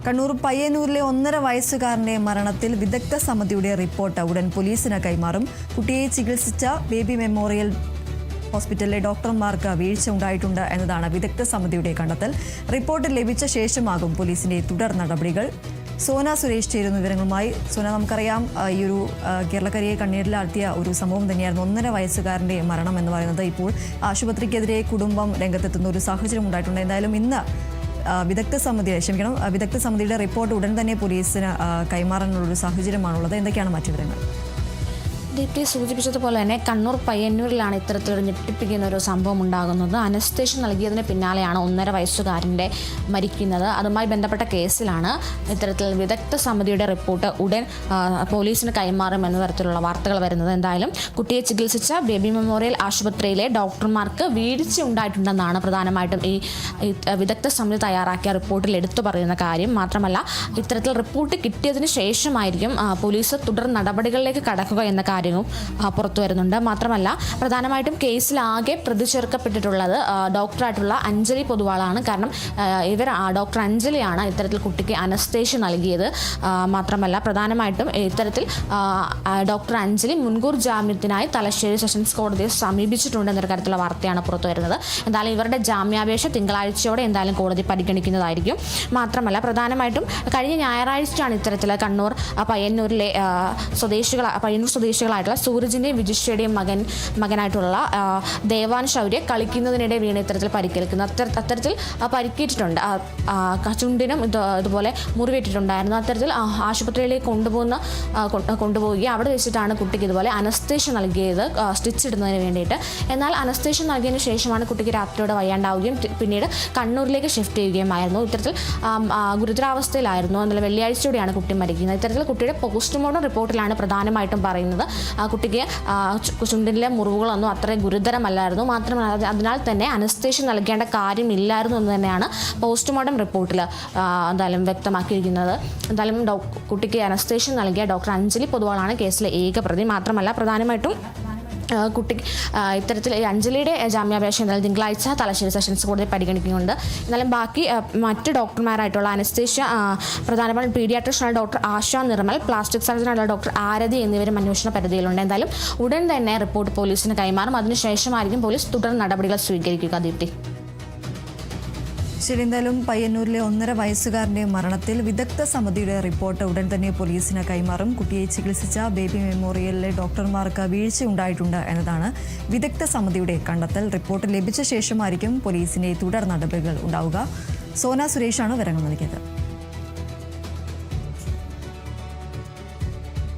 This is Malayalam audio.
കണ്ണൂർ പയ്യന്നൂരിലെ 1.5 വയസ്സുകാരന്റെ മരണത്തിൽ വിദഗ്ധ സമിതിയുടെ റിപ്പോർട്ട് ഉടൻ പോലീസിന് കൈമാറും. കുട്ടിയെ ചികിത്സിച്ച ബേബി മെമ്മോറിയൽ ഹോസ്പിറ്റലിലെ ഡോക്ടർമാർക്ക് വീഴ്ച ഉണ്ടായിട്ടുണ്ട് എന്നതാണ് വിദഗ്ധ സമിതിയുടെ കണ്ടെത്തൽ. റിപ്പോർട്ട് ലഭിച്ച ശേഷമാകും പോലീസിന്റെ തുടർ നടപടികൾ. സോന സുരേഷ് ചേരുന്ന വിവരങ്ങളുമായി. സോന, നമുക്കറിയാം ഈ ഒരു കേരളക്കരയെ കണ്ണീരിലാഴ്ത്തിയ ഒരു സംഭവം തന്നെയായിരുന്നു 1.5 വയസ്സുകാരന്റെ മരണം എന്ന് പറയുന്നത്. ഇപ്പോൾ ആശുപത്രിക്കെതിരെ കുടുംബം രംഗത്തെത്തുന്ന ഒരു സാഹചര്യം ഉണ്ടായിട്ടുണ്ട്. എന്തായാലും ഇന്ന് വിദഗ്ധ സമിതിയുടെ റിപ്പോർട്ട് ഉടൻ തന്നെ പോലീസിന് കൈമാറാനുള്ളൊരു സാഹചര്യമാണുള്ളത്. എന്തൊക്കെയാണ് മറ്റു വിവരങ്ങൾ? ദീപ്തി സൂചിപ്പിച്ചതുപോലെ തന്നെ കണ്ണൂർ പയ്യന്നൂരിലാണ് ഇത്തരത്തിലൊരു ഞെട്ടിപ്പിക്കുന്ന ഒരു സംഭവം ഉണ്ടാകുന്നത്. അനസ്തേഷ്യ നൽകിയതിന് പിന്നാലെയാണ് 1.5 വയസ്സുകാരൻ്റെ മരിക്കുന്നത്. അതുമായി ബന്ധപ്പെട്ട കേസിലാണ് ഇത്തരത്തിൽ വിദഗ്ധ സമിതിയുടെ റിപ്പോർട്ട് ഉടൻ പോലീസിന് കൈമാറുമെന്ന തരത്തിലുള്ള വാർത്തകൾ വരുന്നത്. എന്തായാലും കുട്ടിയെ ചികിത്സിച്ച ബേബി മെമ്മോറിയൽ ആശുപത്രിയിലെ ഡോക്ടർമാർക്ക് വീഴ്ച ഉണ്ടായിട്ടുണ്ടെന്നാണ് പ്രധാനമായിട്ടും ഈ വിദഗ്ധ സമിതി തയ്യാറാക്കിയ റിപ്പോർട്ടിൽ എടുത്തു പറയുന്ന കാര്യം. മാത്രമല്ല, ഇത്തരത്തിൽ റിപ്പോർട്ട് കിട്ടിയതിന് ശേഷമായിരിക്കും പോലീസ് തുടർ നടപടികളിലേക്ക് കടക്കുക എന്ന കാര്യവും പുറത്തു വരുന്നുണ്ട്. മാത്രമല്ല, പ്രധാനമായിട്ടും കേസിലാകെ പ്രതി ചേർക്കപ്പെട്ടിട്ടുള്ളത് ഡോക്ടറായിട്ടുള്ള അഞ്ജലി പൊതുവാളാണ്. കാരണം ഡോക്ടർ അഞ്ജലിയാണ് ഇത്തരത്തിൽ കുട്ടിക്ക് അനസ്തേഷ്യ നൽകിയത്. മാത്രമല്ല, പ്രധാനമായിട്ടും ഇത്തരത്തിൽ ഡോക്ടർ അഞ്ജലി മുൻകൂർ ജാമ്യത്തിനായി തലശ്ശേരി സെഷൻസ് കോടതിയെ സമീപിച്ചിട്ടുണ്ട് എന്നൊരു കാര്യത്തിലുള്ള വാർത്തയാണ് പുറത്തു വരുന്നത്. എന്തായാലും ഇവരുടെ ജാമ്യാപേക്ഷ തിങ്കളാഴ്ചയോടെ എന്തായാലും കോടതി പരിഗണിക്കുന്നതായിരിക്കും. മാത്രമല്ല, പ്രധാനമായിട്ടും കഴിഞ്ഞ ഞായറാഴ്ചയാണ് ഇത്തരത്തിൽ കണ്ണൂർ പയ്യന്നൂരിലെ പയ്യന്നൂർ സ്വദേശികളായിട്ടുള്ള സൂരജിൻ്റെയും വിജിഷയുടെയും മകനായിട്ടുള്ള ദേവാൻ ശൗര്യ കളിക്കുന്നതിനിടെ വീണ് ഇത്തരത്തിൽ പരിക്കേൽക്കുന്നത്. അത്തരത്തിൽ പരിക്കേറ്റിട്ടുണ്ട്. ചുണ്ടിനും ഇതുപോലെ മുറിവേറ്റിട്ടുണ്ടായിരുന്നു. അത്തരത്തിൽ ആശുപത്രിയിലേക്ക് കൊണ്ടുപോവുകയും അവിടെ വെച്ചിട്ടാണ് കുട്ടിക്ക് ഇതുപോലെ അനസ്തേഷ്യ നൽകിയത്, സ്റ്റിച്ച് ഇടുന്നതിന് വേണ്ടിയിട്ട്. എന്നാൽ അനസ്തേഷ്യ നൽകിയതിന് ശേഷമാണ് കുട്ടിക്ക് രാത്രിയോടെ വയ്യാണ്ടാവുകയും പിന്നീട് കണ്ണൂരിലേക്ക് ഷിഫ്റ്റ് ചെയ്യുകയുമായിരുന്നു. ഇത്തരത്തിൽ ഗുരുതരാവസ്ഥയിലായിരുന്നു. എന്നാൽ വെള്ളിയാഴ്ചയോടെയാണ് കുട്ടി മരിക്കുന്നത്. ഇത്തരത്തിൽ കുട്ടിയുടെ പോസ്റ്റ്മോർട്ടം റിപ്പോർട്ടിലാണ് പ്രധാനമായിട്ടും പറയുന്നത് കുട്ടിക്ക് ചുണ്ടിലെ മുറിവുകളൊന്നും അത്രയും ഗുരുതരമല്ലായിരുന്നു. മാത്രമല്ല, അതിനാൽ തന്നെ അനസ്തേഷ്യ നൽകേണ്ട കാര്യമില്ലായിരുന്നു എന്ന് തന്നെയാണ് പോസ്റ്റ്മോർട്ടം റിപ്പോർട്ടിൽ എന്തായാലും വ്യക്തമാക്കിയിരിക്കുന്നത്. എന്തായാലും കുട്ടിക്ക് അനസ്തേഷ്യ നൽകിയ ഡോക്ടർ അഞ്ജലി പൊതുവാളാണ് കേസിലെ ഏക പ്രതി. മാത്രമല്ല, പ്രധാനമായിട്ടും കുട്ടിക്ക് ഇത്തരത്തിൽ അഞ്ജലിയുടെ ജാമ്യാപേക്ഷ എന്തായാലും തിങ്കളാഴ്ച തലശ്ശേരി സെഷൻസ് കോടതി പരിഗണിക്കുന്നുണ്ട്. എന്നാലും ബാക്കി മറ്റ് ഡോക്ടർമാരായിട്ടുള്ള അനസ്തേഷ്യ പ്രധാനമായും പീഡിയാട്രിഷ്യനായ ഡോക്ടർ ആശ നിർമ്മൽ, പ്ലാസ്റ്റിക് സർജനായിട്ടുള്ള ഡോക്ടർ ആരതി എന്നിവരും അന്വേഷണ പരിധിയിലുണ്ട്. എന്തായാലും ഉടൻ തന്നെ റിപ്പോർട്ട് പോലീസിന് കൈമാറും. അതിനുശേഷമായിരിക്കും പോലീസ് തുടർ നടപടികൾ സ്വീകരിക്കുക. ദീപ്തി. ശരി, എന്തായാലും പയ്യന്നൂരിലെ 1.5 വയസ്സുകാരന്റെ മരണത്തിൽ വിദഗ്ധ സമിതിയുടെ റിപ്പോർട്ട് ഉടൻ തന്നെ പോലീസിന് കൈമാറും. കുട്ടിയെ ചികിത്സിച്ച ബേബി മെമ്മോറിയലിലെ ഡോക്ടർമാർക്ക് വീഴ്ച ഉണ്ടായിട്ടുണ്ട് എന്നതാണ് വിദഗ്ധ സമിതിയുടെ കണ്ടെത്തൽ. റിപ്പോർട്ട് ലഭിച്ച ശേഷമായിരിക്കും പോലീസിന്റെ തുടർ നടപടികൾ ഉണ്ടാവുക. സോന സുരേഷാണ് വിവരങ്ങൾ നൽകിയത്.